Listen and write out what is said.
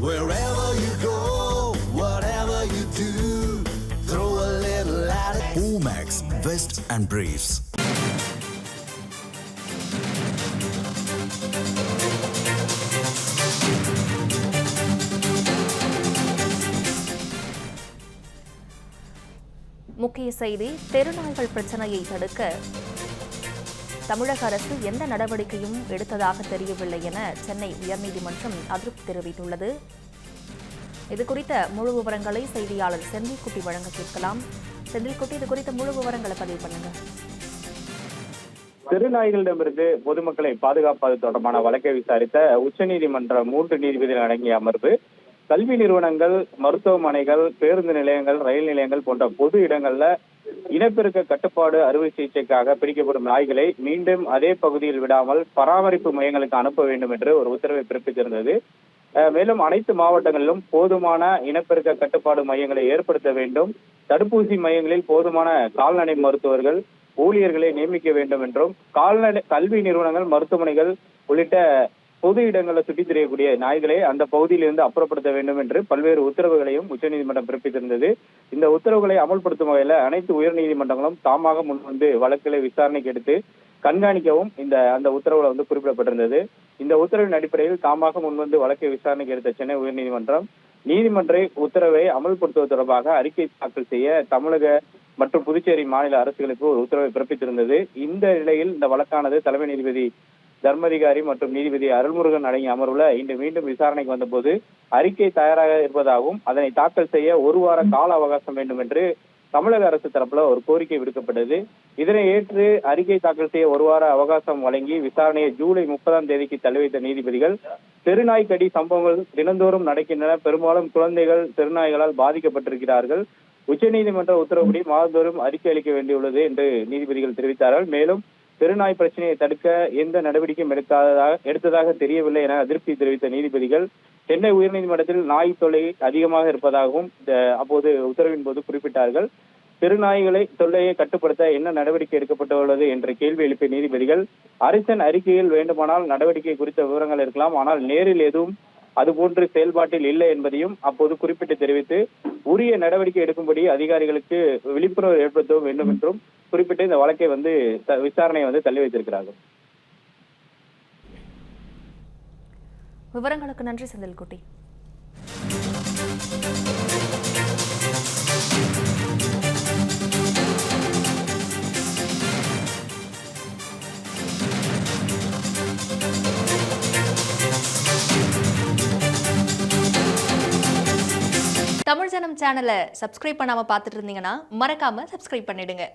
Wherever you go, whatever you do, throw a little at it. Omax, Vest and Briefs. முக்கிய செய்தி, தெருநாய்கள் பிரச்சனையை தடுக்க தமிழக அரசு எந்த நடவடிக்கையும் எடுத்ததாக தெரியவில்லை என சென்னை உயர்நீதிமன்றம் அதிருப்தி தெரிவித்துள்ளது. இதுகுறித்த முழு விவரங்களை செய்தியாளர் செந்தில்குட்டி வழங்க கேட்கலாம். செந்தில்குட்டி, இது குறித்த முழு விவரங்களை பதிவு பண்ணுங்க. தெருநாய்களிடமிருந்து பொதுமக்களை பாதுகாப்பது தொடர்பான வழக்கை விசாரித்த உச்சநீதிமன்ற 3 நீதிபதிகள் அடங்கிய அமர்வு கல்வி நிறுவனங்கள், மருத்துவமனைகள், பேருந்து நிலையங்கள், ரயில் நிலையங்கள் போன்ற பொது இடங்கள்ல இனப்பெருக்க கட்டுப்பாடு அறுவை சிகிச்சைக்காக பிடிக்கப்படும் நாய்களை மீண்டும் அதே பகுதியில் விடாமல் பராமரிப்பு மையங்களுக்கு அனுப்ப வேண்டும் என்று ஒரு உத்தரவை பிறப்பித்திருந்தது. மேலும் அனைத்து மாவட்டங்களிலும் போதுமான இனப்பெருக்க கட்டுப்பாடு மையங்களை ஏற்படுத்த வேண்டும், தடுப்பூசி மையங்களில் போதுமான கால்நடை மருத்துவர்கள், ஊழியர்களை நியமிக்க வேண்டும் என்றும், கல்வி நிறுவனங்கள், மருத்துவமனைகள் உள்ளிட்ட பொது இடங்களில் சுற்றித் திரியக்கூடிய நாய்களை அந்த பகுதியிலிருந்து அப்புறப்படுத்த வேண்டும் என்று பல்வேறு உத்தரவுகளையும் உச்சநீதிமன்றம் பிறப்பித்திருந்தது. இந்த உத்தரவுகளை அமல்படுத்தும் வகையில் அனைத்து உயர் நீதிமன்றங்களும் தாமாக முன்வந்து வழக்குகளை விசாரணைக்கு எடுத்து கண்காணிக்கவும் அந்த உத்தரவுல குறிப்பிடப்பட்டிருந்தது. இந்த உத்தரவின் அடிப்படையில் தாமாக முன்வந்து வழக்கை விசாரணைக்கு எடுத்த சென்னை உயர்நீதிமன்றம் நீதிமன்ற உத்தரவை அமல்படுத்துவது தொடர்பாக அறிக்கை தாக்கல் செய்ய தமிழக மற்றும் புதுச்சேரி மாநில அரசுகளுக்கு ஒரு உத்தரவை பிறப்பித்திருந்தது. இந்த நிலையில் இந்த வழக்கானது தலைமை நீதிபதி தர்மதிகாரி மற்றும் நீதிபதி அருள்முருகன் அடங்கிய அமர்வுல இன்று மீண்டும் விசாரணைக்கு வந்தபோது அறிக்கை தயாராக இருப்பதாகவும் அதனை தாக்கல் செய்ய 1 வார கால அவகாசம் வேண்டும் என்று தமிழக அரசு தரப்புல ஒரு கோரிக்கை விடுக்கப்பட்டது. இதனை ஏற்று அறிக்கை தாக்கல் செய்ய 1 வார அவகாசம் வழங்கி விசாரணையை ஜூலை 30ஆம் தேதிக்கு தள்ளி வைத்த நீதிபதிகள் தெருநாய்க்கடி சம்பவங்கள் தினந்தோறும் நடக்கின்றன, பெரும்பாலும் குழந்தைகள் தெருநாய்களால் பாதிக்கப்பட்டிருக்கிறார்கள், உச்சநீதிமன்ற உத்தரவுப்படி மாதந்தோறும் அறிக்கை அளிக்க வேண்டியுள்ளது என்று நீதிபதிகள் தெரிவித்தார்கள். மேலும் தெருநாய் பிரச்சனையை தடுக்க எந்த நடவடிக்கையும் எடுத்ததாக தெரியவில்லை என அதிருப்தி தெரிவித்த நீதிபதிகள் சென்னை உயர்நீதிமன்றத்தில் நாய் தொல்லை அதிகமாக இருப்பதாகவும் அப்போது உத்தரவின் போது குறிப்பிட்டார்கள். தெருநாய்களை தொல்லையை கட்டுப்படுத்த என்ன நடவடிக்கை எடுக்கப்பட்டுள்ளது என்ற கேள்வி எழுப்பிய நீதிபதிகள் அரசின் அறிக்கையில் வேண்டுமானால் நடவடிக்கை குறித்த விவரங்கள் இருக்கலாம், ஆனால் நேரில் எதுவும் அதுபோன்று செயல்பாட்டில் இல்லை என்பதையும் அப்போது குறிப்பிட்டு தெரிவித்து உரிய நடவடிக்கை எடுக்கும்படி அதிகாரிகளுக்கு விழிப்புணர்வு ஏற்படுத்த வேண்டும் என்றும் குறிப்பிட்டு இந்த வழக்கை விசாரணையை தள்ளி வைத்திருக்கிறார்கள். விவரங்களுக்கு நன்றி செந்தில்குட்டி. தமிழ் ஜனம் சேனலை சப்ஸ்கிரைப் பண்ணாம பார்த்துட்டு இருந்தீங்கன்னா மறக்காம சப்ஸ்கிரைப் பண்ணிடுங்க.